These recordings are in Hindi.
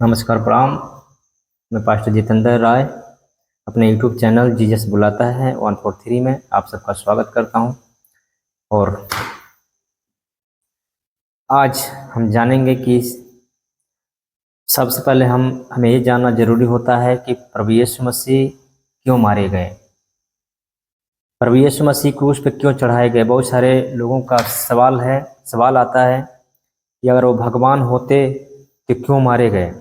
नमस्कार प्रणाम। मैं पास्टर जितेंद्र राय अपने यूट्यूब चैनल जीसस बुलाता है 143 में आप सबका स्वागत करता हूं। और आज हम जानेंगे कि सबसे पहले हमें ये जानना जरूरी होता है कि प्रभु यीशु मसीह क्यों मारे गए, प्रभु यीशु मसीह क्रूस पे क्यों चढ़ाए गए। बहुत सारे लोगों का सवाल आता है कि अगर वो भगवान होते तो क्यों मारे गए।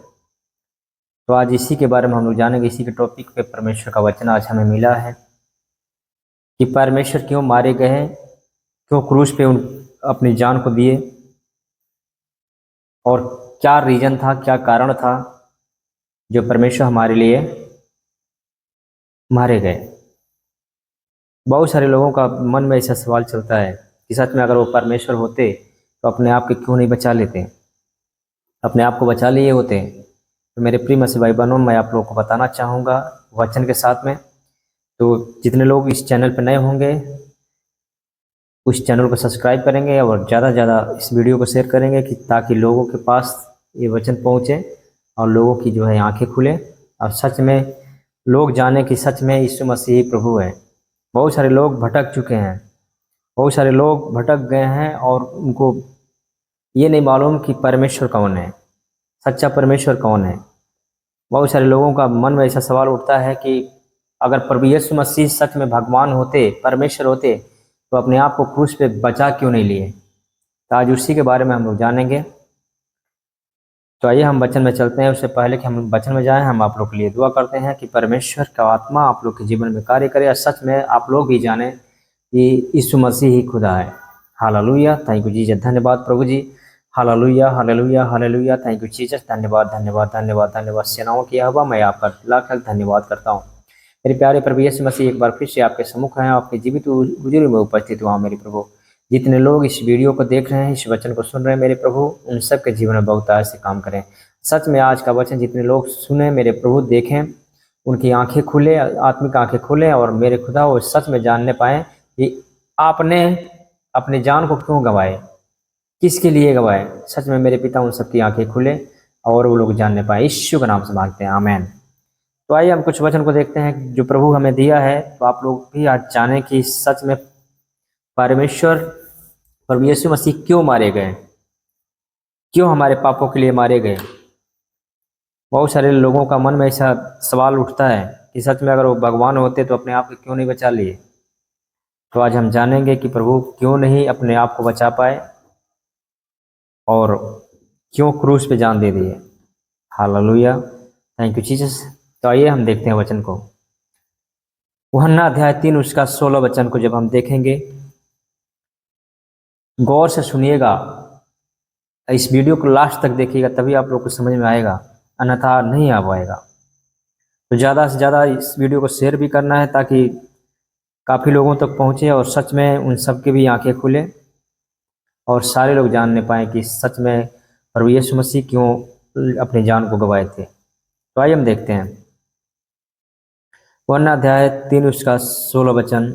तो आज इसी के बारे में हम लोग जानेंगे। इसी के टॉपिक पे परमेश्वर का वचन आज हमें मिला है कि परमेश्वर क्यों मारे गए, क्यों क्रूस पे अपनी जान को दिए और क्या रीजन था, क्या कारण था जो परमेश्वर हमारे लिए मारे गए। बहुत सारे लोगों का मन में ऐसा सवाल चलता है कि सच में अगर वो परमेश्वर होते तो अपने आप के क्यों नहीं बचा लेते, अपने आप को बचा लिए होते। तो मेरे प्रिय मसीह भाई बहनों, मैं आप लोगों को बताना चाहूँगा वचन के साथ में। तो जितने लोग इस चैनल पर नए होंगे उस चैनल को सब्सक्राइब करेंगे और ज़्यादा से ज़्यादा इस वीडियो को शेयर करेंगे कि ताकि लोगों के पास ये वचन पहुँचे और लोगों की जो है आंखें खुले और सच में लोग जाने कि सच में यीशु मसीह ही प्रभु है। बहुत सारे लोग भटक चुके हैं, बहुत सारे लोग भटक गए हैं और उनको ये नहीं मालूम कि परमेश्वर कौन है, सच्चा परमेश्वर कौन है। बहुत सारे लोगों का मन में ऐसा सवाल उठता है कि अगर प्रभु यीशु मसीह सच में भगवान होते, परमेश्वर होते, तो अपने आप को क्रूस पे बचा क्यों नहीं लिए। तो आज उसी के बारे में हम लोग जानेंगे। तो आइए हम वचन में चलते हैं। उससे पहले कि हम वचन में जाएं, हम आप लोग के लिए दुआ करते हैं कि परमेश्वर का आत्मा आप लोग के जीवन में कार्य करे और सच में आप लोग भी जाने कि यीशु मसीह ही खुदा है। Hallelujah, thank you Jesus. धन्यवाद प्रभु जी। Hallelujah hallelujah hallelujah, thank you Jesus. धन्यवाद धन्यवाद धन्यवाद धन्यवाद। सेनाओं की यहोवा, मैं आपका लाख लाख धन्यवाद करता हूँ। मेरे प्यारे प्रभु यीशु मसीह, एक बार फिर से आपके सम्मुख हैं, आपके जीवित बुजुर्ग में उपस्थित हुआ मेरे प्रभु। जितने लोग इस वीडियो को देख रहे हैं, इस वचन को सुन रहे हैं मेरे प्रभु, उन सब के जीवन में बहुत से काम करें। सच में आज का वचन जितने लोग सुने मेरे प्रभु, देखें, उनकी आंखें खुले, आत्मिक आंखें खुले और मेरे खुदा वो सच में जानने पाए कि आपने अपनी जान को क्यों गंवाए, किसके लिए गंवाए। सच में मेरे पिता उन सबकी आंखें खुले और वो लोग जानने पाए। यीशु के नाम से मांगते हैं, आमीन। तो आइए हम कुछ वचन को देखते हैं जो प्रभु हमें दिया है। तो आप लोग भी आज जानें कि सच में परमेश्वर प्रभु यीशु मसीह क्यों मारे गए, क्यों हमारे पापों के लिए मारे गए। बहुत सारे लोगों का मन में ऐसा सवाल उठता है कि सच में अगर वो भगवान होते तो अपने आप को क्यों नहीं बचा लिए। तो आज हम जानेंगे कि प्रभु क्यों नहीं अपने आप को बचा पाए और क्यों क्रूस पे जान दे दिए। Hallelujah, thank you Jesus. तो आइए हम देखते हैं वचन को। यूहन्ना अध्याय 3 उसका 16 वचन को जब हम देखेंगे, गौर से सुनिएगा, इस वीडियो को लास्ट तक देखिएगा, तभी आप लोग को समझ में आएगा, अन्यथा नहीं आ पाएगा। तो ज़्यादा से ज़्यादा इस वीडियो को शेयर भी करना है ताकि काफ़ी लोगों तक पहुँचे और सच में उन सब की भी आंखें खुले और सारे लोग जानने पाएँ कि सच में प्रभु यीशु मसीह क्यों अपनी जान को गंवाए थे। तो आइए हम देखते हैं यूहन्ना अध्याय 3 उसका 16 वचन।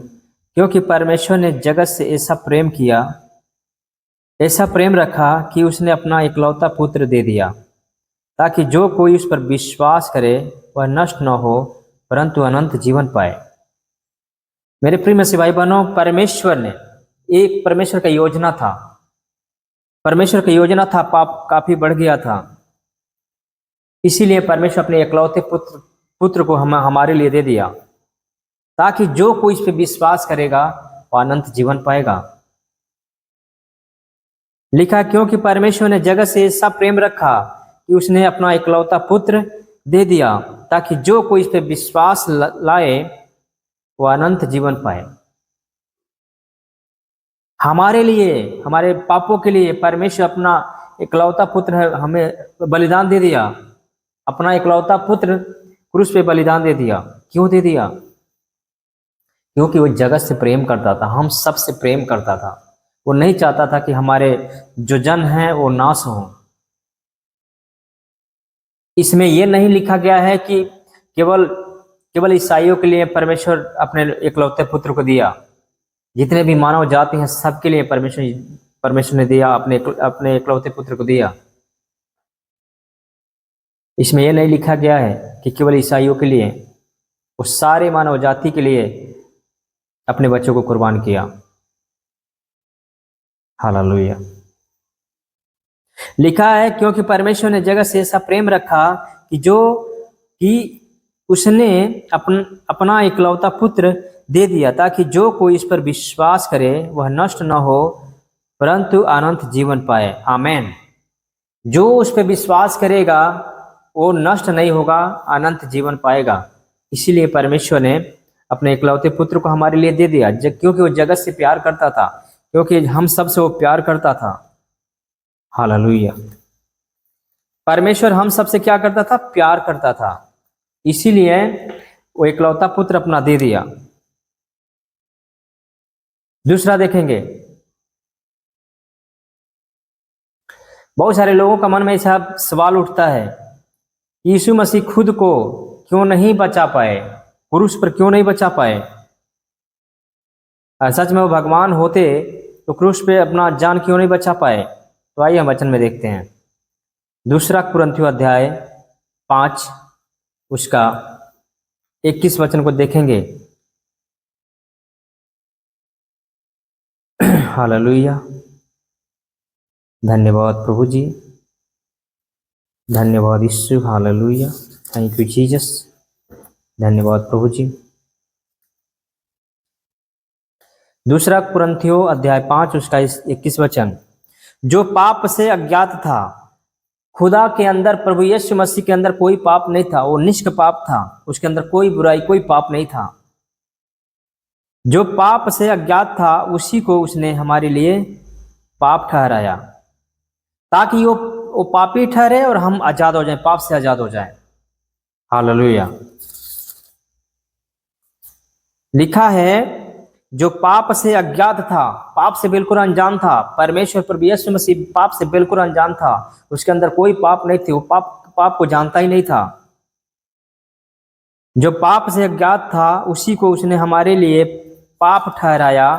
क्योंकि परमेश्वर ने जगत से ऐसा प्रेम किया, ऐसा प्रेम रखा कि उसने अपना इकलौता पुत्र दे दिया, ताकि जो कोई उस पर विश्वास करे वह नष्ट न हो परंतु अनंत जीवन पाए। मेरे प्रिय मसीह भाई बहनों, परमेश्वर का योजना था, परमेश्वर का योजना था। पाप काफी बढ़ गया था, इसीलिए परमेश्वर अपने इकलौते पुत्र को हमारे लिए दे दिया, ताकि जो कोई इस पर विश्वास करेगा वह अनंत जीवन पाएगा। लिखा, क्योंकि परमेश्वर ने जगत से ऐसा प्रेम रखा कि उसने अपना इकलौता पुत्र दे दिया, ताकि जो कोई इस पर विश्वास लाए वह अनंत जीवन पाए। हमारे लिए, हमारे पापों के लिए परमेश्वर अपना इकलौता पुत्र हमें बलिदान दे दिया, अपना इकलौता पुत्र क्रूस पे बलिदान दे दिया। क्यों दे दिया? क्योंकि वो जगत से प्रेम करता था, हम सब से प्रेम करता था। वो नहीं चाहता था कि हमारे जो जन हैं वो नाश हों। इसमें यह नहीं लिखा गया है कि केवल ईसाइयों के लिए परमेश्वर अपने इकलौते पुत्र को दिया। जितने भी मानव जाति हैं सबके लिए परमेश्वर ने दिया, अपने इकलौते पुत्र को दिया। इसमें यह नहीं लिखा गया है कि केवल ईसाइयों के लिए, उस सारे मानव जाति के लिए अपने बच्चों को कुर्बान किया। हालेलुया। लिखा है क्योंकि परमेश्वर ने जगत से ऐसा प्रेम रखा कि उसने अपना इकलौता पुत्र दे दिया, ताकि जो कोई इस पर विश्वास करे वह नष्ट न हो परंतु अनंत जीवन पाए। आमीन। जो उस पर विश्वास करेगा वो नष्ट नहीं होगा, अनंत जीवन पाएगा। इसीलिए परमेश्वर ने अपने इकलौते पुत्र को हमारे लिए दे दिया, क्योंकि वो जगत से प्यार करता था, क्योंकि हम सबसे वो प्यार करता था। हालेलुया। परमेश्वर हम सबसे क्या करता था? प्यार करता था। इसीलिए वो इकलौता पुत्र अपना दे दिया। दूसरा देखेंगे, बहुत सारे लोगों का मन में ऐसा सवाल उठता है, यीशु मसीह खुद को क्यों नहीं बचा पाए, क्रूस पर क्यों नहीं बचा पाए? सच में वो भगवान होते तो क्रूस पे अपना जान क्यों नहीं बचा पाए? तो आइए हम वचन में देखते हैं। दूसरा कुरिन्थियों अध्याय 5 उसका 21 वचन को देखेंगे। हालेलुया। धन्यवाद प्रभु जी, धन्यवाद Yeshu. Hallelujah, thank you Jesus. धन्यवाद प्रभु जी। दूसरा कुरिन्थियों अध्याय 5 उसका 21 वचन, जो पाप से अज्ञात था, खुदा के अंदर, प्रभु यीशु मसीह के अंदर कोई पाप नहीं था, वो निष्क पाप था, उसके अंदर कोई बुराई कोई पाप नहीं था। जो पाप से अज्ञात था उसी को उसने हमारे लिए पाप ठहराया, ताकि वो पापी ठहरे और हम आजाद हो जाएं, पाप से आजाद हो जाएं। हालेलुया। लिखा है जो पाप से अज्ञात था, पाप से बिल्कुल अनजान था, परमेश्वर प्रभु यीशु मसीह पाप से बिल्कुल अनजान था, उसके अंदर कोई पाप नहीं थी, वो पाप को जानता ही नहीं था। जो पाप से अज्ञात था उसी को उसने हमारे लिए पाप ठहराया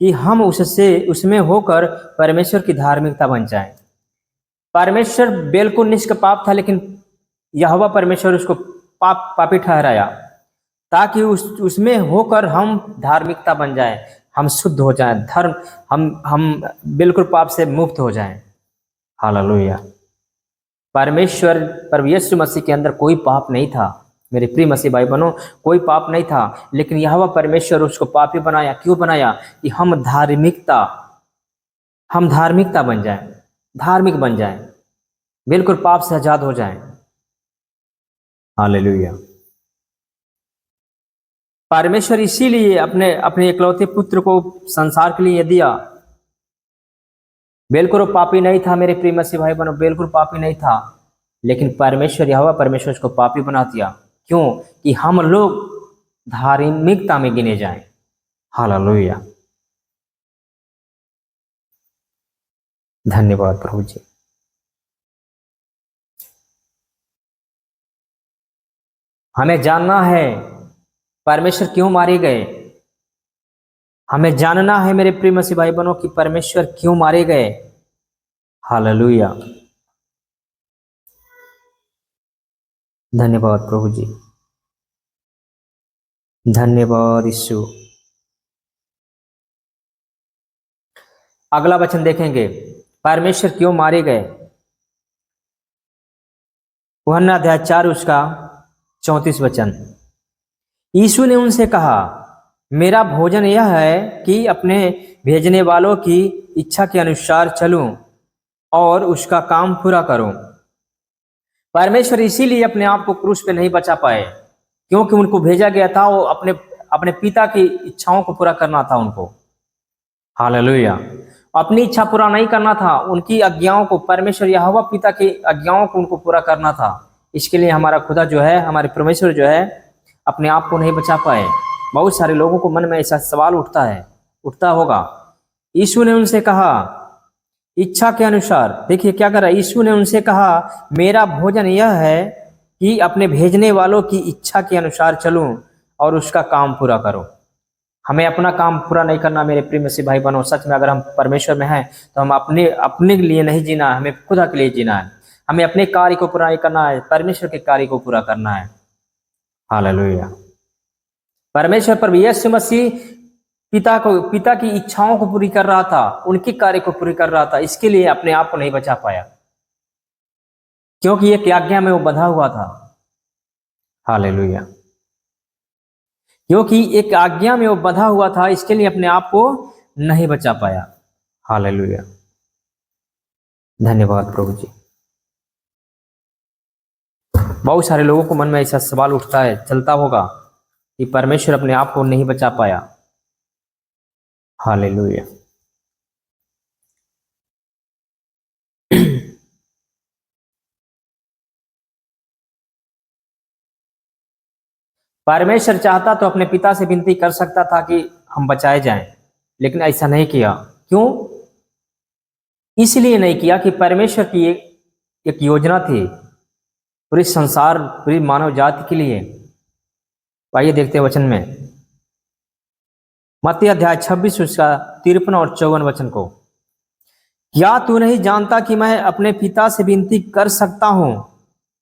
कि हम उसमें होकर परमेश्वर की धार्मिकता बन जाएं। परमेश्वर बिल्कुल निष्पाप था, लेकिन यहोवा परमेश्वर उसको पापी ठहराया, ताकि उसमें होकर हम धार्मिकता बन जाएं, हम शुद्ध हो जाएं, हम बिल्कुल पाप से मुक्त हो जाएं। हालेलुया। परमेश्वर प्रभु यीशु मसीह के अंदर कोई पाप नहीं था, मेरे प्रिय मसीह भाई बहनों, कोई पाप नहीं था, लेकिन यहोवा परमेश्वर उसको पापी बनाया। क्यों बनाया? कि हम धार्मिकता बन जाएं, धार्मिक बन जाएं, बिल्कुल पाप से आजाद हो जाएं। हालेलुया। परमेश्वर इसीलिए अपने इकलौते पुत्र को संसार के लिए दिया। बिल्कुल पापी नहीं था मेरे प्रिय मसीह भाई बहनों, बिल्कुल पापी नहीं था, लेकिन यहोवा परमेश्वर उसको पापी बना दिया। क्यों? कि हम लोग धार्मिकता में गिने जाएं। हालेलुया। धन्यवाद प्रभु जी। हमें जानना है परमेश्वर क्यों मारे गए। हमें जानना है मेरे प्रिय मसीह भाई बहनों कि परमेश्वर क्यों मारे गए। हालेलुया। धन्यवाद प्रभु जी, धन्यवाद यीशु। अगला वचन देखेंगे, परमेश्वर क्यों मारे गए। यूहन्ना अध्याय 4 उसका 34 वचन, यीशु ने उनसे कहा, मेरा भोजन यह है कि अपने भेजने वालों की इच्छा के अनुसार चलूं और उसका काम पूरा करूं। परमेश्वर इसीलिए अपने आप को क्रूस पे नहीं बचा पाए, क्योंकि उनको भेजा गया था वो अपने पिता की इच्छाओं को पूरा करना था उनको। हालेलुया। अपनी इच्छा पूरा नहीं करना था, उनकी आज्ञाओं को, परमेश्वर यहोवा पिता की आज्ञाओं को उनको पूरा करना था। इसके लिए हमारा खुदा जो है, हमारे परमेश्वर जो है, अपने आप को नहीं बचा पाए। बहुत सारे लोगों को मन में ऐसा सवाल उठता होगा। यीशु ने उनसे कहा इच्छा के अनुसार, देखिए क्या कर रहा है, यीशु ने उनसे कहा मेरा भोजन यह है कि अपने भेजने वालों की इच्छा के अनुसार चलूं और उसका काम पूरा करूं। हमें अपना काम पूरा नहीं करना मेरे प्रिय मसीह भाई बहनों। सच में अगर हम परमेश्वर में हैं तो हम अपने लिए नहीं जीना, हमें खुदा के लिए जीना है। हमें अपने कार्य को पूरा नहीं करना है, परमेश्वर के कार्य को पूरा करना है। हालेलुया। परमेश्वर प्रभु यीशु मसीह पिता की इच्छाओं को पूरी कर रहा था, उनके कार्य को पूरी कर रहा था, इसके लिए अपने आप को नहीं बचा पाया, क्योंकि एक आज्ञा में वो बंधा हुआ था। हालेलुया। क्योंकि एक आज्ञा में वो बंधा हुआ था, इसके लिए अपने आप को नहीं बचा पाया। हालेलुया। धन्यवाद प्रभु जी। बहुत सारे लोगों को मन में ऐसा सवाल उठता है, चलता होगा कि परमेश्वर अपने आप को नहीं बचा पाया। हालेलुया। परमेश्वर चाहता तो अपने पिता से विनती कर सकता था कि हम बचाए जाएं, लेकिन ऐसा नहीं किया। क्यों? इसलिए नहीं किया कि परमेश्वर की एक योजना थी पूरी संसार, पूरी मानव जाति के लिए। आइए देखते हैं वचन में, मत्ती अध्याय 26 उसका 53 और 54 वचन को। क्या तू नहीं जानता कि मैं अपने पिता से विनती कर सकता हूं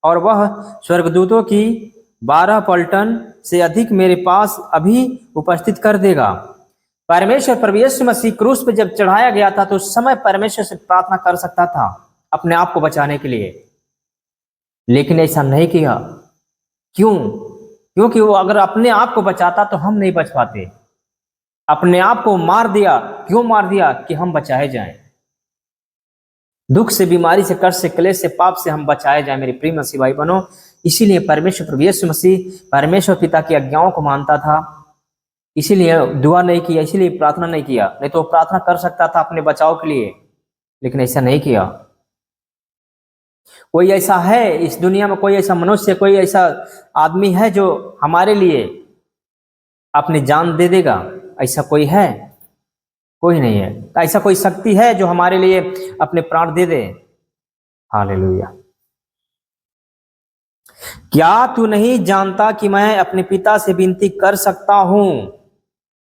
और वह स्वर्गदूतों की 12 पलटन से अधिक मेरे पास अभी उपस्थित कर देगा। परमेश्वर प्रभु यीशु मसीह क्रूस पे जब चढ़ाया गया था तो उस समय परमेश्वर से प्रार्थना कर सकता था अपने आप को बचाने के लिए, लेकिन ऐसा नहीं किया। क्यों? क्योंकि वो अगर अपने आप को बचाता तो हम नहीं बच पाते। अपने आप को मार दिया। क्यों मार दिया? कि हम बचाए जाएं, दुख से, बीमारी से, कष्ट से, क्लेश से, पाप से हम बचाए जाएं। मेरे प्रिय मसीह भाई बहनों, इसीलिए परमेश्वर प्रभु यीशु मसीह परमेश्वर पिता की आज्ञाओं को मानता था, इसीलिए दुआ नहीं किया, इसीलिए प्रार्थना नहीं किया। नहीं तो प्रार्थना कर सकता था अपने बचाव के लिए, लेकिन ऐसा नहीं किया। कोई ऐसा है इस दुनिया में, कोई ऐसा मनुष्य, कोई ऐसा आदमी है जो हमारे लिए अपनी जान दे देगा? ऐसा कोई है? कोई नहीं है। ऐसा कोई शक्ति है जो हमारे लिए अपने प्राण दे दे? हालेलुया। क्या तू नहीं जानता कि मैं अपने पिता से विनती कर सकता हूं?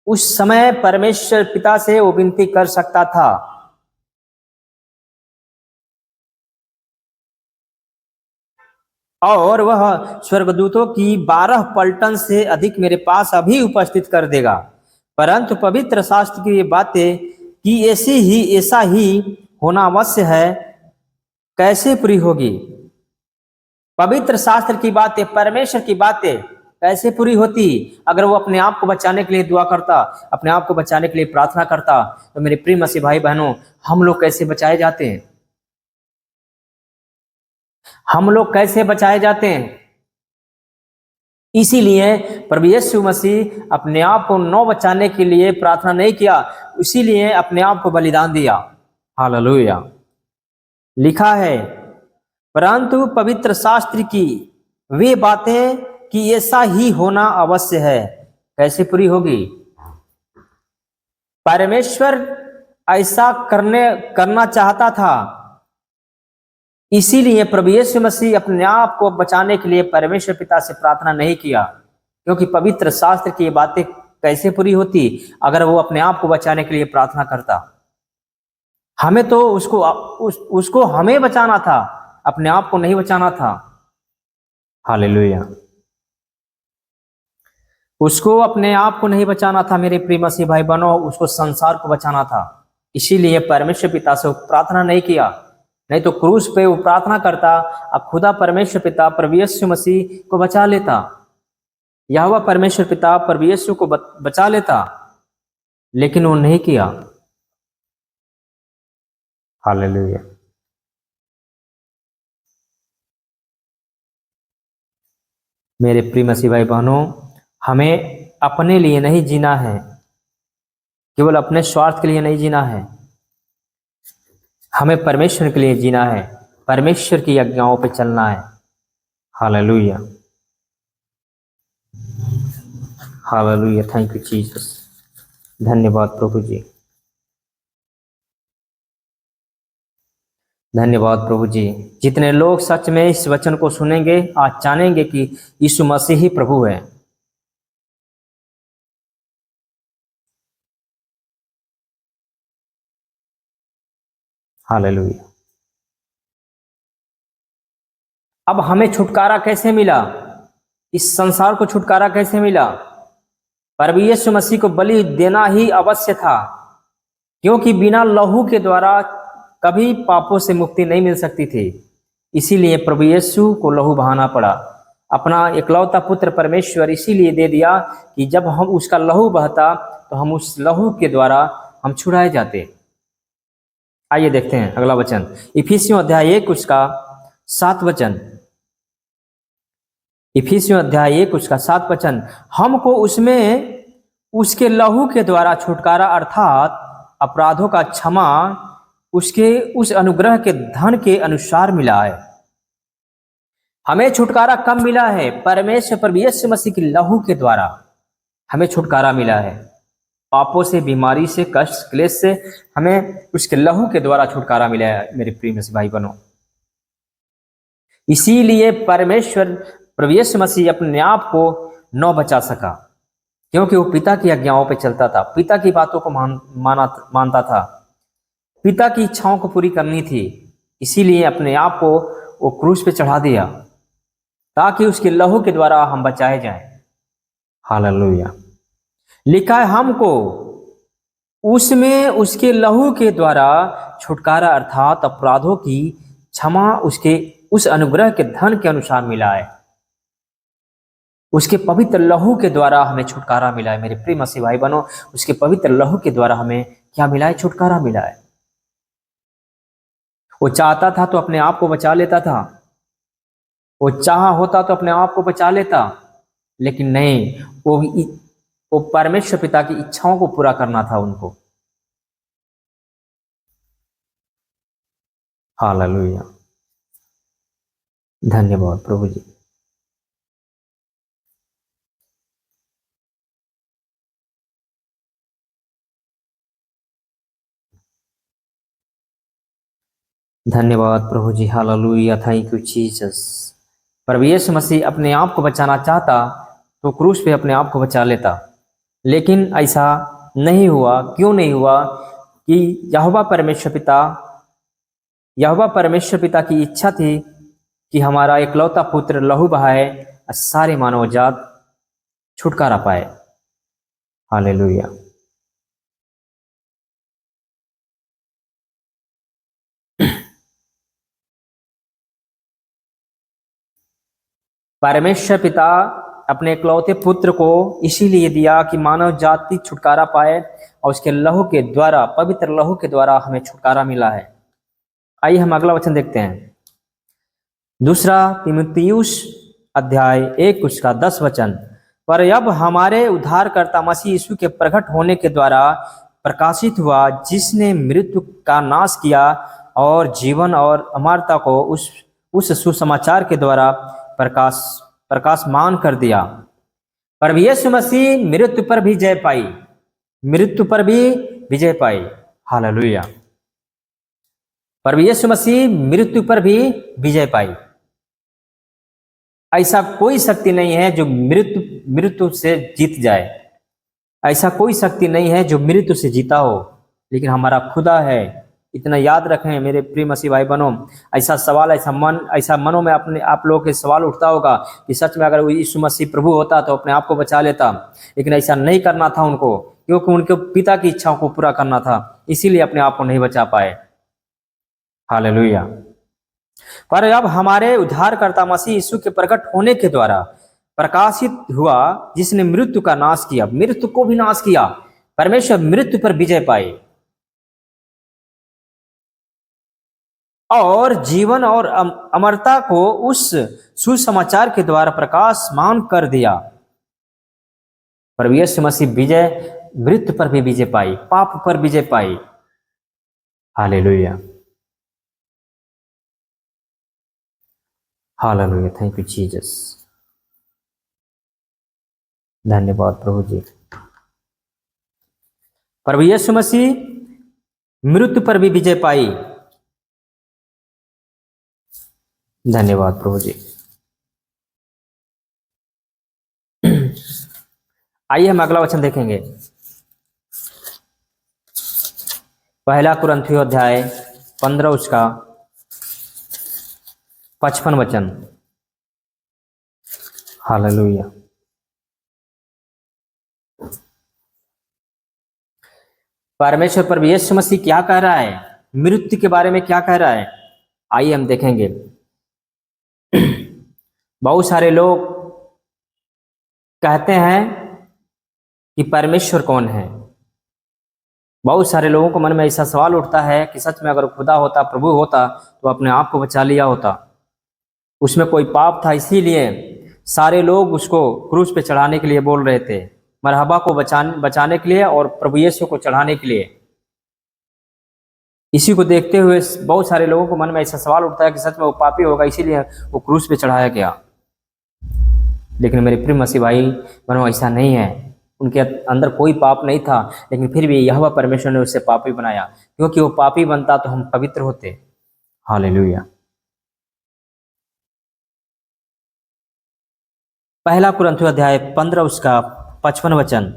उस समय परमेश्वर पिता से वो विनती कर सकता था। और वह स्वर्गदूतों की 12 पलटन से अधिक मेरे पास अभी उपस्थित कर देगा। परंतु पवित्र शास्त्र की ये बातें कि ऐसा ही होना अवश्य है, कैसे पूरी होगी? पवित्र शास्त्र की बातें, परमेश्वर की बातें कैसे पूरी होती अगर वो अपने आप को बचाने के लिए दुआ करता, अपने आप को बचाने के लिए प्रार्थना करता? तो मेरे प्रिय मसीह भाई बहनों, हम लोग कैसे बचाए जाते हैं? हम लोग कैसे बचाए जाते हैं? इसीलिए प्रभु यीशु मसीह अपने आप को न बचाने के लिए प्रार्थना नहीं किया, इसीलिए अपने आप को बलिदान दिया। हालेलुया। लिखा है, परंतु पवित्र शास्त्र की वे बातें कि ऐसा ही होना अवश्य है, कैसे पूरी होगी? परमेश्वर ऐसा करना चाहता था, इसीलिए प्रभु यीशु मसीह अपने आप को बचाने के लिए परमेश्वर पिता से प्रार्थना नहीं किया, क्योंकि पवित्र शास्त्र की ये बातें कैसे पूरी होती अगर वो अपने आप को बचाने के लिए प्रार्थना करता? हमें तो उसको हमें बचाना था, अपने आप को नहीं बचाना था। हालेलुया। उसको अपने आप को नहीं बचाना था मेरे प्रिय मसीह भाई बहनों, उसको संसार को बचाना था। इसीलिए परमेश्वर पिता से प्रार्थना नहीं किया, नहीं तो क्रूस पे वो प्रार्थना करता, अब खुदा परमेश्वर पिता प्रभु यीशु मसीह को बचा लेता, यहोवा परमेश्वर पिता प्रभु यीशु को बचा लेता, लेकिन वो नहीं किया। हालेलुया। मेरे प्रिय मसीह भाई बहनों, हमें अपने लिए नहीं जीना है, केवल अपने स्वार्थ के लिए नहीं जीना है, हमें परमेश्वर के लिए जीना है, परमेश्वर की आज्ञाओं पे चलना है। Hallelujah. Hallelujah. Thank you Jesus. धन्यवाद प्रभु जी। धन्यवाद प्रभु जी। जितने लोग सच में इस वचन को सुनेंगे, आज जानेंगे कि यीशु मसीह ही प्रभु है। हालेलुया। अब हमें छुटकारा कैसे मिला, इस संसार को छुटकारा कैसे मिला? प्रभु यीशु मसीह को बलि देना ही अवश्य था, क्योंकि बिना लहू के द्वारा कभी पापों से मुक्ति नहीं मिल सकती थी। इसीलिए प्रभु यीशु को लहू बहाना पड़ा। अपना इकलौता पुत्र परमेश्वर इसीलिए दे दिया कि जब हम उसका लहू बहता तो हम उस लहू के द्वारा हम छुड़ाए जाते। आइए देखते हैं अगला वचन, इफिसियों अध्याय 1 उसका 7 वचन। इफिसियों अध्याय 1 उसका 7 वचन, हमको उसमें उसके लहू के द्वारा छुटकारा अर्थात अपराधों का क्षमा उसके उस अनुग्रह के धन के अनुसार मिला है। हमें छुटकारा कब मिला है? परमेश्वर प्रभु यीशु मसीह के लहू के द्वारा हमें छुटकारा मिला है। पापों से, बीमारी से, कष्ट, क्लेश से हमें उसके लहू के द्वारा छुटकारा मिला है मेरे प्रिय मसीह भाई बहनों। इसीलिए परमेश्वर प्रभु यीशु मसीह अपने आप को न बचा सका, क्योंकि वो पिता की आज्ञाओं पर चलता था, पिता की बातों को मानता था, पिता की इच्छाओं को पूरी करनी थी। इसीलिए अपने आप को वो क्रूस पे चढ़ा दिया ताकि उसके लहू के द्वारा हम बचाए जाएं। हालेलुया। लिखा है हमको उसमें उसके लहू के द्वारा छुटकारा अर्थात अपराधों की क्षमा उसके उस अनुग्रह के धन के अनुसार मिला है। उसके पवित्र लहू के द्वारा हमें छुटकारा मिला है मेरे प्रिय मसीह भाई बहनों। उसके पवित्र लहू के द्वारा हमें क्या मिला है? छुटकारा मिला है। वो चाहता था तो अपने आप को बचा लेता था, वो चाहा होता तो अपने आप को बचा लेता, लेकिन नहीं, वो परमेश्वर पिता की इच्छाओं को पूरा करना था उनको। हालेलुया, धन्यवाद प्रभु जी। धन्यवाद प्रभु जी। Hallelujah, thank you Jesus. प्रभु यीशु मसीह अपने आप को बचाना चाहता तो क्रूस पे अपने आप को बचा लेता, लेकिन ऐसा नहीं हुआ। क्यों नहीं हुआ? कि यहोवा परमेश्वर पिता की इच्छा थी कि हमारा इकलौता पुत्र लहू बहाए और सारे मानव जात छुटकारा पाए। हालेलुया। परमेश्वर पिता अपने इकलौते पुत्र को इसीलिए दिया कि मानव जाति छुटकारा पाए, और उसके लहू के द्वारा, पवित्र लहू के द्वारा हमें छुटकारा मिला है। आइए हम अगला वचन देखते हैं, दूसरा तीमुथियुस अध्याय 1 उसका 10 वचन। पर अब हमारे उद्धारकर्ता मसीह यीशु के प्रकट होने के द्वारा प्रकाशित हुआ, जिसने मृत्यु का नाश किया और जीवन और अमरता को उस सुसमाचार के द्वारा प्रकाशमान कर दिया। प्रभु यीशु मसीह मृत्यु पर भी जय पाई, मृत्यु पर भी विजय पाई। हालेलुया। प्रभु यीशु मसीह मृत्यु पर भी विजय पाई। ऐसा कोई शक्ति नहीं है जो मृत्यु से जीत जाए। ऐसा कोई शक्ति नहीं है जो मृत्यु से जीता हो, लेकिन हमारा खुदा है। इतना याद रखें मेरे प्रिय मसीह भाई बहनों। ऐसा सवाल, ऐसा मनों में अपने आप लोगों के सवाल उठता होगा कि सच में अगर यीशु मसीह प्रभु होता तो अपने आप को बचा लेता, लेकिन ऐसा नहीं करना था उनको, क्योंकि उनके पिता की इच्छाओं को पूरा करना था, इसीलिए अपने आप को नहीं बचा पाए। हालेलुया। पर अब हमारे उद्धारकर्ता मसीह यीशु के प्रकट होने के द्वारा प्रकाशित हुआ, जिसने मृत्यु का नाश किया, मृत्यु को भी नाश किया। परमेश्वर मृत्यु पर विजय पाए और जीवन और अमरता को उस सुसमाचार के द्वारा प्रकाशमान कर दिया। प्रभु यीशु मसीह मृत्यु पर भी विजय पाई, पाप पर विजय पाई। Hallelujah, hallelujah, thank you Jesus. धन्यवाद प्रभु जी। प्रभु यीशु मसीह मृत्यु पर भी विजय पाई। धन्यवाद प्रभु जी। आइए हम अगला वचन देखेंगे, पहला कुरिन्थियों अध्याय 15 उसका 55 वचन। हालेलुया। परमेश्वर प्रभु यीशु मसीह क्या कह रहा है, मृत्यु के बारे में क्या कह रहा है, आइए हम देखेंगे। बहुत सारे लोग कहते हैं कि परमेश्वर कौन है। बहुत सारे लोगों को मन में ऐसा सवाल उठता है कि सच में अगर खुदा होता, प्रभु होता, तो अपने आप को बचा लिया होता। उसमें कोई पाप था, इसीलिए सारे लोग उसको क्रूस पे चढ़ाने के लिए बोल रहे थे, मरहबा को बचाने के लिए और प्रभु यीशु को चढ़ाने के लिए। इसी को देखते हुए बहुत सारे लोगों को मन में ऐसा सवाल उठता है कि सच में वो पापी होगा, इसीलिए वो क्रूस पे चढ़ाया गया। लेकिन मेरे प्रिय मसीह भाई बहनों, ऐसा नहीं है। उनके अंदर कोई पाप नहीं था, लेकिन फिर भी यहोवा परमेश्वर ने उसे पापी बनाया, क्योंकि वो पापी बनता तो हम पवित्र होते। हालेलुया। पहला कुरिन्थियों अध्याय 15 उसका 55 वचन।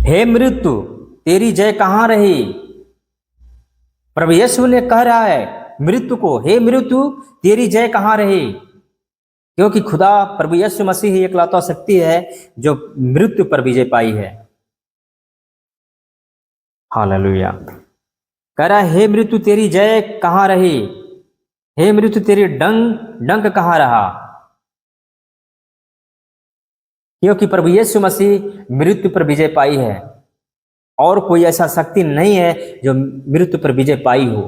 हे मृत्यु तेरी जय कहाँ रही। प्रभु यीशु ने कह रहा है मृत्यु को, हे मृत्यु तेरी जय कहाँ रही, क्योंकि खुदा प्रभु यीशु मसीह ही एकलौता शक्ति है जो मृत्यु पर विजय पाई है। हालेलुया। कह रहा है हे मृत्यु तेरी जय कहाँ रही, हे मृत्यु तेरी डंक कहाँ रहा, क्योंकि प्रभु यीशु मसीह मृत्यु पर विजय पाई है और कोई ऐसा शक्ति नहीं है जो मृत्यु पर विजय पाई हो।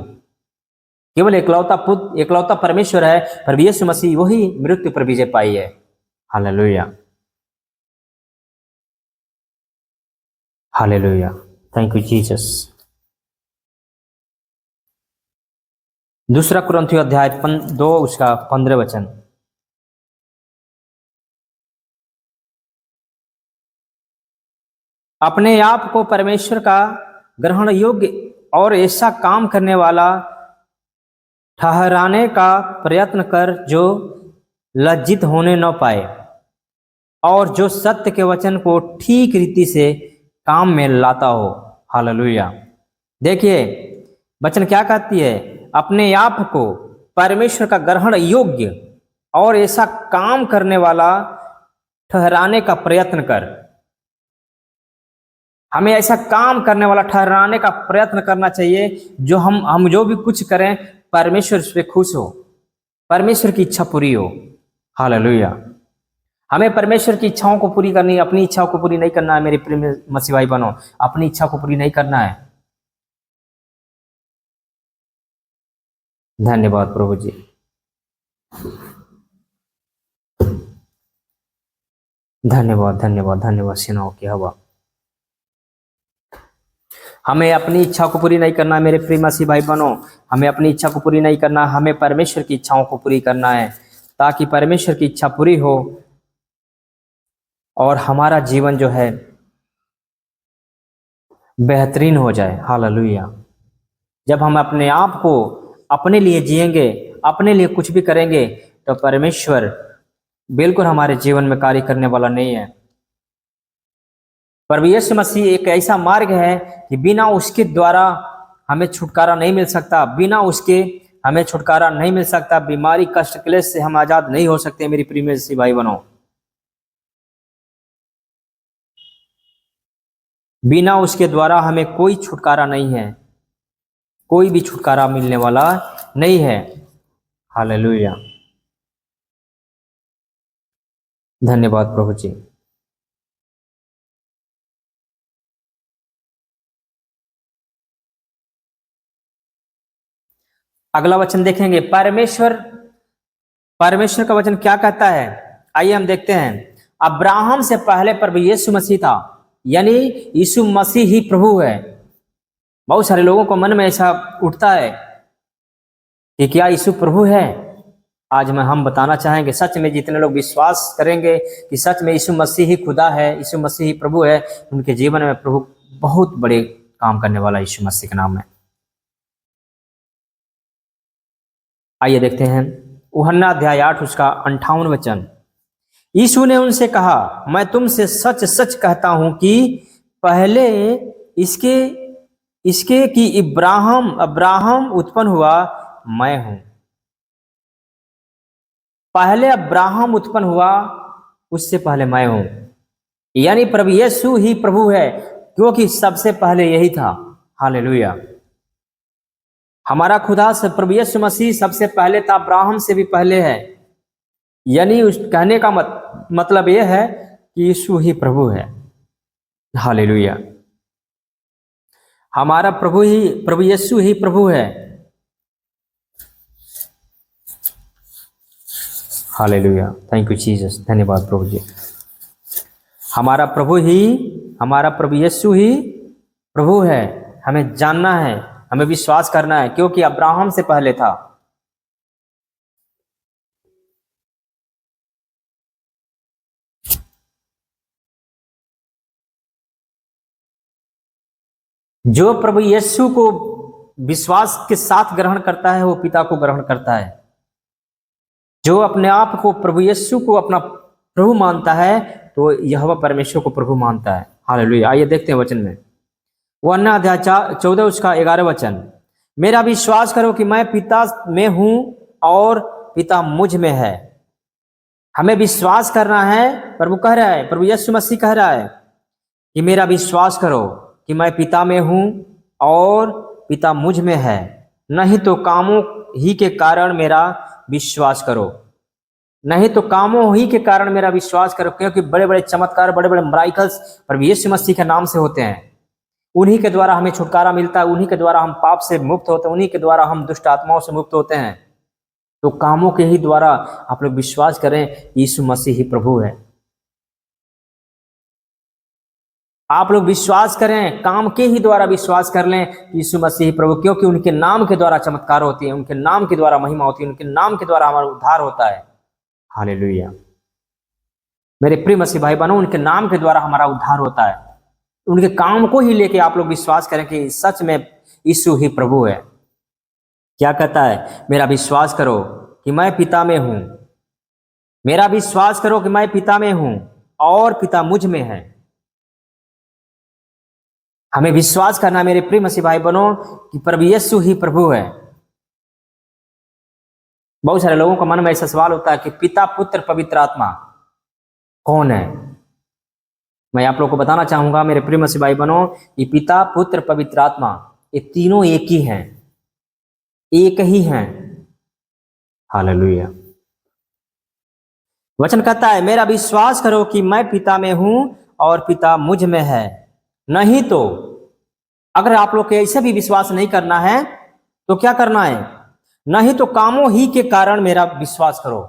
केवल एकलौता पुत्र, एकलौता परमेश्वर है प्रभु यीशु मसीह, वही मृत्यु पर विजय पाई है। Hallelujah, hallelujah, thank you Jesus. दूसरा कुरिन्थियों अध्याय 2 उसका 15 वचन। अपने आप को परमेश्वर का ग्रहण योग्य और ऐसा काम करने वाला ठहराने का प्रयत्न कर जो लज्जित होने न पाए और जो सत्य के वचन को ठीक रीति से काम में लाता हो। हालेलुया। देखिए वचन क्या कहती है, अपने आप को परमेश्वर का ग्रहण योग्य और ऐसा काम करने वाला ठहराने का प्रयत्न कर। हमें ऐसा काम करने वाला ठहराने का प्रयत्न करना चाहिए जो हम जो भी कुछ करें परमेश्वर उस पर खुश हो, परमेश्वर की इच्छा पूरी हो। हालेलुया। हमें परमेश्वर की इच्छाओं को पूरी करनी, अपनी इच्छाओं को पूरी नहीं करना है। मेरे प्रिय मसीह भाई बनो, अपनी इच्छा को पूरी नहीं करना है। धन्यवाद प्रभु जी, धन्यवाद धन्यवाद धन्यवाद सेनाओं की हवा। हमें अपनी इच्छा को पूरी नहीं करना है मेरे प्रिय मसीह भाई बनो, हमें अपनी इच्छा को पूरी नहीं करना, हमें परमेश्वर की इच्छाओं को पूरी करना है, ताकि परमेश्वर की इच्छा पूरी हो और हमारा जीवन जो है बेहतरीन हो जाए। हालेलुया। जब हम अपने आप को अपने लिए जिएंगे, अपने लिए कुछ भी करेंगे, तो परमेश्वर बिल्कुल हमारे जीवन में कार्य करने वाला नहीं है। प्रभु यीशु मसीह एक ऐसा मार्ग है कि बिना उसके द्वारा हमें छुटकारा नहीं मिल सकता, बिना उसके हमें छुटकारा नहीं मिल सकता। बीमारी, कष्ट, क्लेश से हम आजाद नहीं हो सकते मेरी प्रिय मसीह भाई बनो। बिना उसके द्वारा हमें कोई छुटकारा नहीं है, कोई भी छुटकारा मिलने वाला नहीं है। हालेलुया। धन्यवाद प्रभु जी। अगला वचन देखेंगे, परमेश्वर का वचन क्या कहता है, आइए हम देखते हैं। अब्राहम से पहले प्रभु यीशु मसीह था, यानी यीशु मसीह ही प्रभु है। बहुत सारे लोगों को मन में ऐसा उठता है कि क्या यीशु प्रभु है। आज हम बताना चाहेंगे, सच में जितने लोग विश्वास करेंगे कि सच में यीशु मसीह ही खुदा है, यीशु मसीह ही प्रभु है, उनके जीवन में प्रभु बहुत बड़े काम करने वाला यीशु मसीह का नाम है। आइए देखते हैं यूहन्ना अध्याय 8 उसका 58 वचन। यीशु ने उनसे कहा, मैं तुमसे सच सच कहता हूं कि पहले इसके कि अब्राहम उत्पन्न हुआ, मैं हूं। पहले अब्राहम उत्पन्न हुआ, उससे पहले मैं हूं। यानी प्रभु यीशु ही प्रभु है, क्योंकि सबसे पहले यही था। हालेलुया। हमारा खुदा से प्रभु यीशु मसीह सबसे पहले था, अब्राहम से भी पहले है। यानी उस कहने का मतलब यह है कि यीशु ही प्रभु है। हालेलुया। हमारा प्रभु यीशु ही प्रभु है। हालेलुया। Thank you Jesus. धन्यवाद प्रभु जी। हमारा प्रभु यीशु ही प्रभु है। हमें जानना है, हमें विश्वास करना है, क्योंकि अब्राहम से पहले था। जो प्रभु यीशु को विश्वास के साथ ग्रहण करता है, वो पिता को ग्रहण करता है। जो अपने आप को प्रभु यीशु को अपना प्रभु मानता है, तो यहोवा परमेश्वर को प्रभु मानता है। हालेलुया। आइए देखते हैं वचन में, वरना अध्याय 14 उसका 11 वचन। मेरा विश्वास करो कि मैं पिता में हूं और पिता मुझ में है। हमें विश्वास करना है। प्रभु कह रहा है, प्रभु यीशु मसीह कह रहा है कि मेरा विश्वास करो कि मैं पिता में हूं और पिता मुझ में है, नहीं तो कामों ही के कारण मेरा विश्वास करो। नहीं तो कामों ही के कारण मेरा विश्वास करो, क्योंकि बड़े बड़े चमत्कार, बड़े बड़े मिराकल्स प्रभु यीशु मसीह के नाम से होते हैं। उन्हीं के द्वारा हमें छुटकारा मिलता है, उन्हीं के द्वारा हम पाप से मुक्त होते हैं, उन्हीं के द्वारा हम दुष्ट आत्माओं से मुक्त होते हैं। तो कामों के ही द्वारा आप लोग विश्वास करें, यीशु मसीह ही प्रभु है। आप लोग विश्वास करें, काम के ही द्वारा विश्वास कर लें यीशु मसीह प्रभु, क्योंकि उनके नाम के द्वारा चमत्कार होती है, उनके नाम के द्वारा महिमा होती है, उनके नाम के द्वारा हमारा उद्धार होता है। हालेलुया। मेरे प्रिय मसीह भाई बहनों, उनके नाम के द्वारा हमारा उद्धार होता है। उनके काम को ही लेके आप लोग विश्वास करें कि सच में यीशु ही प्रभु है। क्या कहता है? मेरा विश्वास करो कि मैं पिता में हूं। मेरा विश्वास करो कि मैं पिता में हूं और पिता मुझ में है। हमें विश्वास करना मेरे प्रिय मसीह भाई बहनों कि प्रभु यीशु ही प्रभु है। बहुत सारे लोगों का मन में ऐसा सवाल होता है कि पिता, पुत्र, पवित्र आत्मा कौन है? मैं आप लोगों को बताना चाहूंगा मेरे प्रिय मसीह भाई बहनों, ये पिता, पुत्र, पवित्र आत्मा, ये तीनों एक ही हैं, एक ही हैं। हालेलुया। वचन कहता है, मेरा विश्वास करो कि मैं पिता में हूं और पिता मुझ में है। नहीं तो, अगर आप लोग के ऐसे भी विश्वास नहीं करना है तो क्या करना है? नहीं तो कामों ही के कारण मेरा विश्वास करो।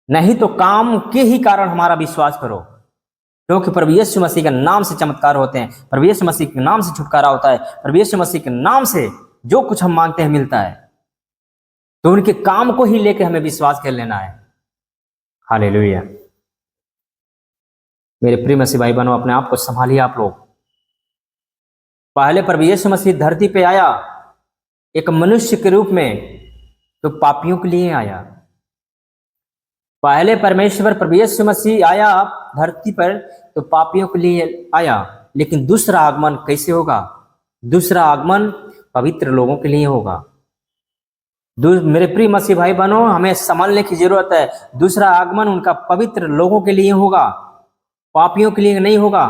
नहीं तो काम के ही कारण हमारा विश्वास करो, क्योंकि प्रभु यीशु मसीह के नाम से चमत्कार होते हैं, प्रभु यीशु मसीह के नाम से छुटकारा होता है, प्रभु यीशु मसीह के नाम से जो कुछ हम मांगते हैं मिलता है। तो उनके काम को ही लेकर हमें विश्वास कर लेना है। हालेलुया। मेरे प्रिय मसीह भाई बहनों, अपने आप को संभालिए। आप लोग, पहले प्रभु यीशु मसीह धरती पे आया एक मनुष्य के रूप में, तो पापियों के लिए आया। पहले परमेश्वर प्रभु यीशु मसीह आया धरती पर तो पापियों के लिए आया, लेकिन दूसरा आगमन कैसे होगा? दूसरा आगमन पवित्र लोगों के लिए होगा। मेरे प्रिय मसीह भाई बहनों, हमें समझने की जरूरत है। दूसरा आगमन उनका पवित्र लोगों के लिए होगा, पापियों के लिए नहीं होगा।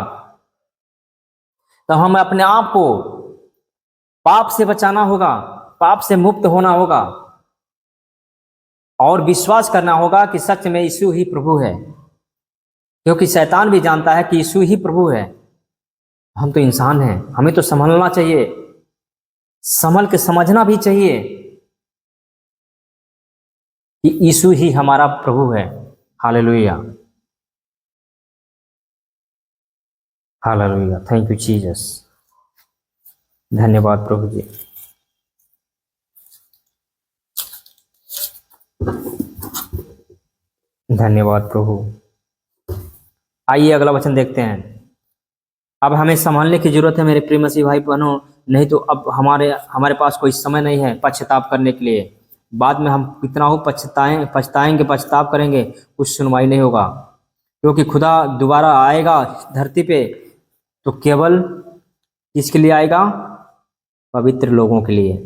तो हमें अपने आप को पाप से बचाना होगा, पाप से मुक्त होना होगा और विश्वास करना होगा कि सच में यीशु ही प्रभु है, क्योंकि शैतान भी जानता है कि यीशु ही प्रभु है। हम तो इंसान हैं, हमें तो संभलना चाहिए, संभल के समझना भी चाहिए कि यीशु ही हमारा प्रभु है। Hallelujah, hallelujah. Thank you Jesus. धन्यवाद प्रभु जी। धन्यवाद प्रभु। आइए अगला वचन देखते हैं। अब हमें संभालने की जरूरत है मेरे प्रिय मसीह भाई बहनों, नहीं तो अब हमारे पास कोई समय नहीं है पश्चाताप करने के लिए। बाद में हम कितना हो पछताएंगे, पछताप करेंगे, कुछ सुनवाई नहीं होगा, क्योंकि खुदा दोबारा आएगा धरती पे तो केवल किसके लिए आएगा? पवित्र लोगों के लिए,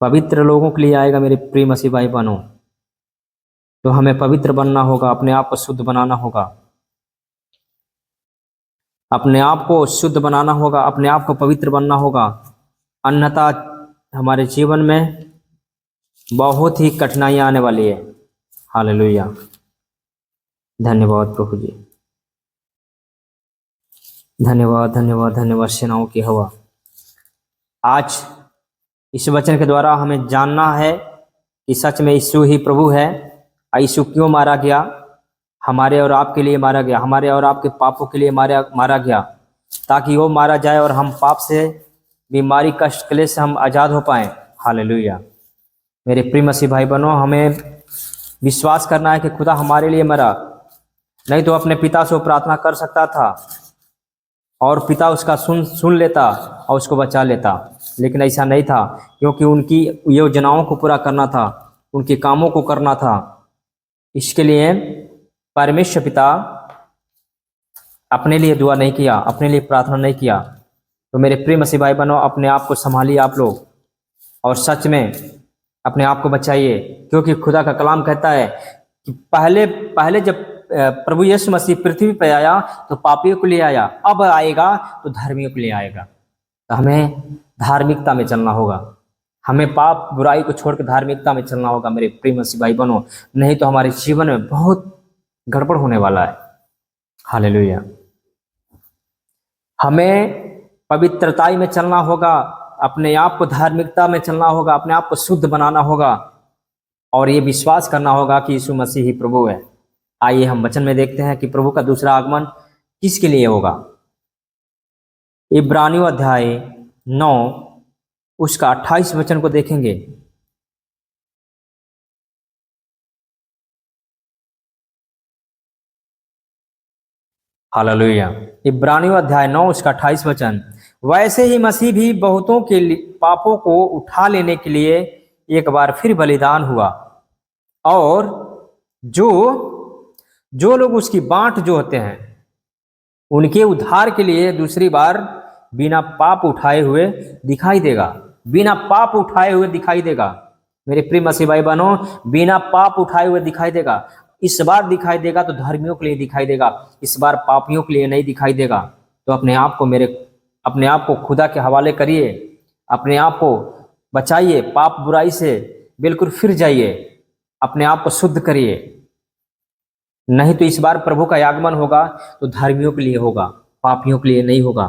पवित्र लोगों के लिए आएगा मेरे प्रिय मसीह भाई बहनों। तो हमें पवित्र बनना होगा, अपने आप को शुद्ध बनाना होगा, अपने आप को शुद्ध बनाना होगा, अपने आप को पवित्र बनना होगा। अन्यथा हमारे जीवन में बहुत ही कठिनाइयां आने वाली है। हालेलुया, धन्यवाद प्रभु जी, धन्यवाद धन्यवाद धन्यवाद सेनाओं की हवा। आज इस वचन के द्वारा हमें जानना है कि सच में यीशु ही प्रभु है। यीशु क्यों मारा गया? हमारे और आपके लिए मारा गया, हमारे और आपके पापों के लिए मारा गया, ताकि वो मारा जाए और हम पाप से, बीमारी, कष्ट, क्लेश से हम आज़ाद हो पाएं। हालेलुया। मेरे प्रिय मसीह भाई बहनों, हमें विश्वास करना है कि खुदा हमारे लिए मरा। नहीं तो अपने पिता से वो प्रार्थना कर सकता था और पिता उसका सुन लेता और उसको बचा लेता, लेकिन ऐसा नहीं था, क्योंकि उनकी योजनाओं को पूरा करना था, उनके कामों को करना था। इसके लिए परमेश्वर पिता अपने लिए दुआ नहीं किया, अपने लिए प्रार्थना नहीं किया। तो मेरे प्रिय मसीह भाई बहनों, अपने आप को संभालिए आप लोग, और सच में अपने आप को बचाइए, क्योंकि खुदा का कलाम कहता है कि पहले जब प्रभु यीशु मसीह पृथ्वी पर आया तो पापियों को लिए आया, अब आएगा तो धर्मियों को लिए आएगा। तो हमें धार्मिकता में चलना होगा, हमें पाप बुराई को छोड़कर धार्मिकता में चलना होगा मेरे प्रिय मसीह भाई बहनों, नहीं तो हमारे जीवन में बहुत गड़बड़ होने वाला है। हालेलुया। हमें पवित्रताई में चलना होगा, अपने आप को धार्मिकता में चलना होगा, अपने आप को शुद्ध बनाना होगा, और ये विश्वास करना होगा कि यीशु मसीह ही प्रभु है। आइए हम वचन में देखते हैं कि प्रभु का दूसरा आगमन किसके लिए होगा। इब्रानियों अध्याय 9 उसका 28 वचन को देखेंगे। हालेलुया। इब्रानियों अध्याय 9 उसका 28 वचन, वैसे ही मसीह भी बहुतों के पापों को उठा लेने के लिए एक बार फिर बलिदान हुआ, और जो लोग उसकी बाट जो होते हैं उनके उद्धार के लिए दूसरी बार बिना पाप उठाए हुए दिखाई देगा। बिना पाप उठाए हुए दिखाई देगा मेरे प्रिय मसीह भाई बहनों, बिना पाप उठाए हुए दिखाई देगा। इस बार दिखाई देगा तो धर्मियों के लिए दिखाई देगा, इस बार पापियों के लिए नहीं दिखाई देगा। तो अपने आप को खुदा के हवाले करिए, अपने आप को बचाइए, पाप बुराई से बिल्कुल फिर जाइए, अपने आप को शुद्ध करिए। नहीं तो इस बार प्रभु का आगमन होगा तो धर्मियों के लिए होगा, पापियों के लिए नहीं होगा,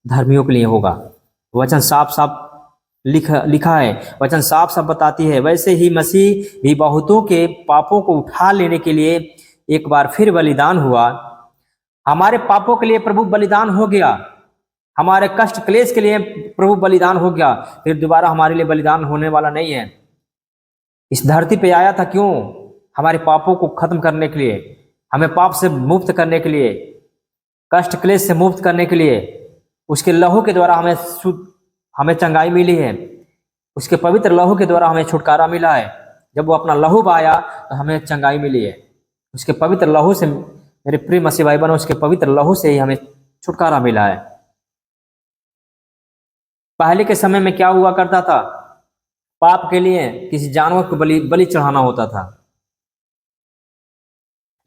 धर्मियों के लिए होगा। वचन साफ साफ लिखा है, वचन साफ साफ बताती है, वैसे ही मसीह भी बहुतों के पापों को उठा लेने के लिए एक बार फिर बलिदान हुआ। हमारे पापों के लिए प्रभु बलिदान हो गया, हमारे कष्ट क्लेश के लिए प्रभु बलिदान हो गया, फिर दोबारा हमारे लिए बलिदान होने वाला नहीं है। इस धरती पे आया था क्यों? हमारे पापों को खत्म करने के लिए, हमें पाप से मुक्त करने के लिए, कष्ट क्लेश से मुक्त करने के लिए। उसके लहू के द्वारा हमें चंगाई मिली है, उसके पवित्र लहू के द्वारा हमें छुटकारा मिला है। जब वो अपना लहू बहाया तो हमें चंगाई मिली है, उसके पवित्र लहू से मेरे प्रिय मसीह भाई बहनों, उसके पवित्र लहू से ही हमें छुटकारा मिला है। पहले के समय में क्या हुआ करता था? पाप के लिए किसी जानवर को बलि चढ़ाना होता था,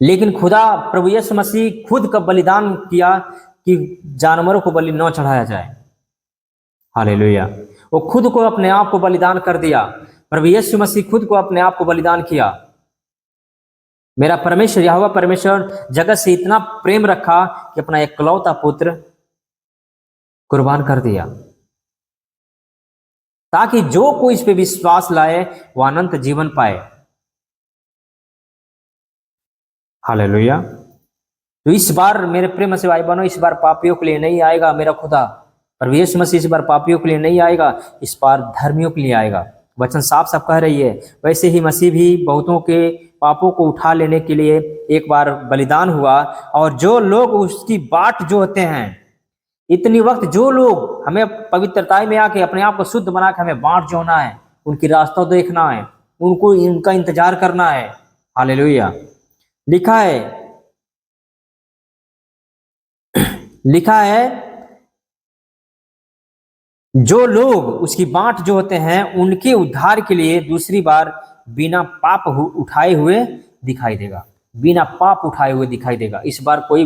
लेकिन खुदा प्रभु यीशु मसीह खुद का बलिदान किया कि जानवरों को बलि न चढ़ाया जाए। हालेलुया। वो खुद को अपने आप को बलिदान कर दिया, प्रभु यीशु मसीह खुद को अपने आप को बलिदान किया। मेरा परमेश्वर यहोवा परमेश्वर जगत से इतना प्रेम रखा कि अपना एकलौता पुत्र कुर्बान कर दिया, ताकि जो कोई इस पे विश्वास लाए वो अनंत जीवन पाए। हालेलुया। तो इस बार मेरे प्रेम से भाई बहनों, इस बार पापियों के लिए नहीं आएगा मेरा खुदा, प्रभु यीशु मसीह इस बार पापियों के लिए नहीं आएगा, इस बार धर्मियों के लिए आएगा। वचन साफ साफ कह रही है, वैसे ही मसीह भी बहुतों के पापों को उठा लेने के लिए एक बार बलिदान हुआ, और जो लोग उसकी बाट जो होते हैं, इतनी वक्त जो लोग हमें पवित्रता में आके अपने आप को शुद्ध बना के हमें बाट जोना है, उनकी रास्ता देखना है, उनको इनका इंतजार करना है। हालेलुया। लिखा है जो लोग उसकी बाट जो होते हैं उनके उद्धार के लिए दूसरी बार बिना पाप उठाए हुए दिखाई देगा, बिना पाप उठाए हुए दिखाई देगा। इस बार कोई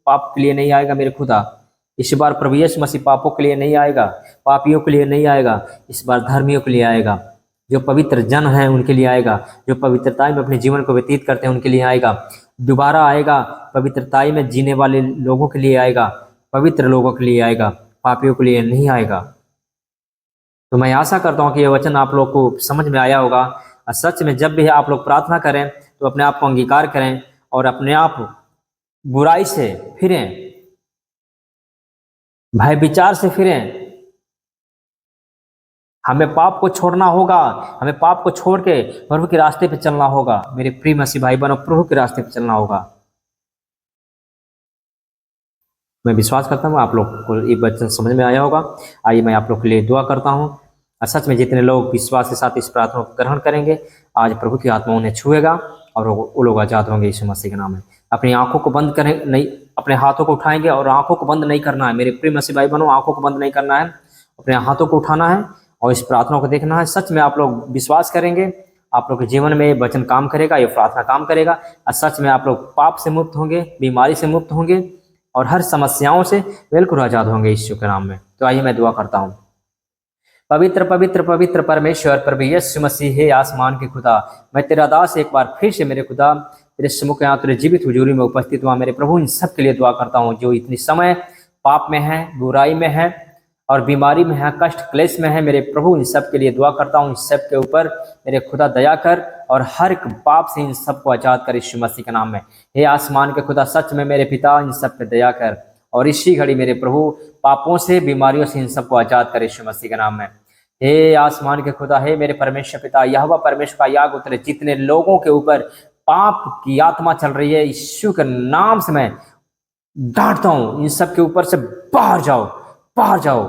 पाप के लिए नहीं आएगा मेरे खुदा, इस बार प्रभु यीशु मसीह पापों के लिए नहीं आएगा, पापियों के लिए नहीं आएगा, इस बार धर्मियों के लिए आएगा, जो पवित्र जन हैं उनके लिए आएगा, जो पवित्रताई में अपने जीवन को व्यतीत करते हैं उनके लिए आएगा, दोबारा आएगा, पवित्रताई में जीने वाले लोगों के लिए आएगा, पवित्र लोगों के लिए आएगा, पापियों के लिए नहीं आएगा। तो मैं आशा करता हूँ कि यह वचन आप लोग को समझ में आया होगा। और सच में जब भी आप लोग प्रार्थना करें तो अपने आप को अंगीकार करें और अपने आप बुराई से फिरें, भय विचार से फिरें। हमें पाप को छोड़ना होगा, हमें पाप को छोड़ के प्रभु के रास्ते पे चलना होगा। मेरे प्रिय मसीह भाई बहनों, प्रभु के रास्ते पे चलना होगा। मैं विश्वास करता हूँ आप लोग को ये वचन समझ में आया होगा। आइए मैं आप लोग के लिए दुआ करता हूँ। और सच में जितने लोग विश्वास के साथ इस प्रार्थना को ग्रहण करेंगे, आज प्रभु की आत्मा उन्हें छुएगा और वो लोग आजाद होंगे यीशु मसीह के नाम में। अपनी आंखों को बंद करें, नहीं अपने हाथों को उठाएंगे और आंखों को बंद नहीं करना है। मेरे प्रिय मसीह भाई बहनों, आंखों को बंद नहीं करना है, अपने हाथों को उठाना है और इस प्रार्थना को देखना है। सच में आप लोग विश्वास करेंगे, आप लोग के जीवन में वचन काम करेगा, ये प्रार्थना काम करेगा और सच में आप लोग पाप से मुक्त होंगे, बीमारी से मुक्त होंगे और हर समस्याओं से बिल्कुल आजाद होंगे यीशु के नाम में। तो आइए मैं दुआ करता हूँ। पवित्र पवित्र पवित्र परमेश्वर प्रभु यीशु मसीह, हे आसमान के खुदा, मैं तेरा दास एक बार फिर से मेरे खुदा तेरे सम्मुख यहाँ तेरे जीवित हुजूरी में उपस्थित हुआ। मेरे प्रभु इन सब के लिए दुआ करता हूँ जो इतनी समय पाप में है, बुराई में है और बीमारी में है, कष्ट क्लेश में है। मेरे प्रभु इन सब के लिए दुआ करता हूँ, इन सब के ऊपर मेरे खुदा दया कर और हर एक पाप से इन सबको आजाद कर यीशु मसीह के नाम में। हे आसमान के खुदा, सच में मेरे पिता इन सब पे दया कर और इसी घड़ी मेरे प्रभु पापों से, बीमारियों से इन सबको आजाद कर यीशु मसीह के नाम में। हे आसमान के खुदा, हे मेरे परमेश्वर पिता, यहोवा परमेश्वर का याग उतरे। जितने लोगों के ऊपर पाप की आत्मा चल रही है, यीशु के नाम से मैं डांटता हूं, इन सब के ऊपर से बाहर जाओ, बाहर जाओ।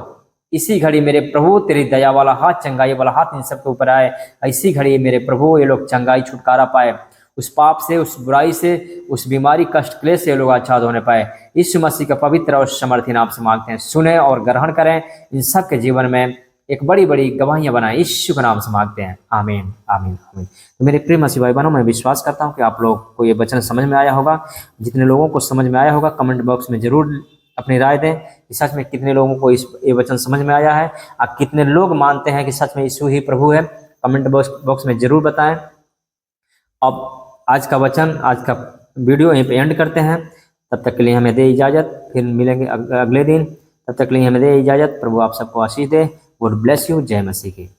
इसी घड़ी मेरे प्रभु तेरी दया वाला हाथ, चंगाई वाला हाथ इन सब के ऊपर आए। इसी घड़ी मेरे प्रभु ये लोग चंगाई, छुटकारा पाए उस पाप से, उस बुराई से, उस बीमारी, कष्ट क्लेश से ये लोग आजाद होने पाए। यीशु मसीह का पवित्र और समर्थी नाम से मांगते हैं, सुने और ग्रहण करें। इन सब के जीवन में एक बड़ी बड़ी गवाहियां बनाएं, यीशु के नाम से मांगते हैं। आमीन आमीन आमीन। तो मेरे प्रिय मसीह भाई बहनों, मैं विश्वास करता हूं कि आप लोग को ये वचन समझ में आया होगा। जितने लोगों को समझ में आया होगा, कमेंट बॉक्स में जरूर अपनी राय दें कि सच में कितने लोगों को ये वचन समझ में आया है और कितने लोग मानते हैं कि सच में यीशु ही प्रभु है। कमेंट बॉक्स में जरूर बताएं। अब आज का वचन, आज का वीडियो यहीं पे एंड करते हैं। तब तक के लिए हमें दे इजाज़त, फिर मिलेंगे अगले दिन। तब तक के लिए हमें दे इजाज़त। प्रभु आप सबको आशीष दे। God bless you. जय मसीह की।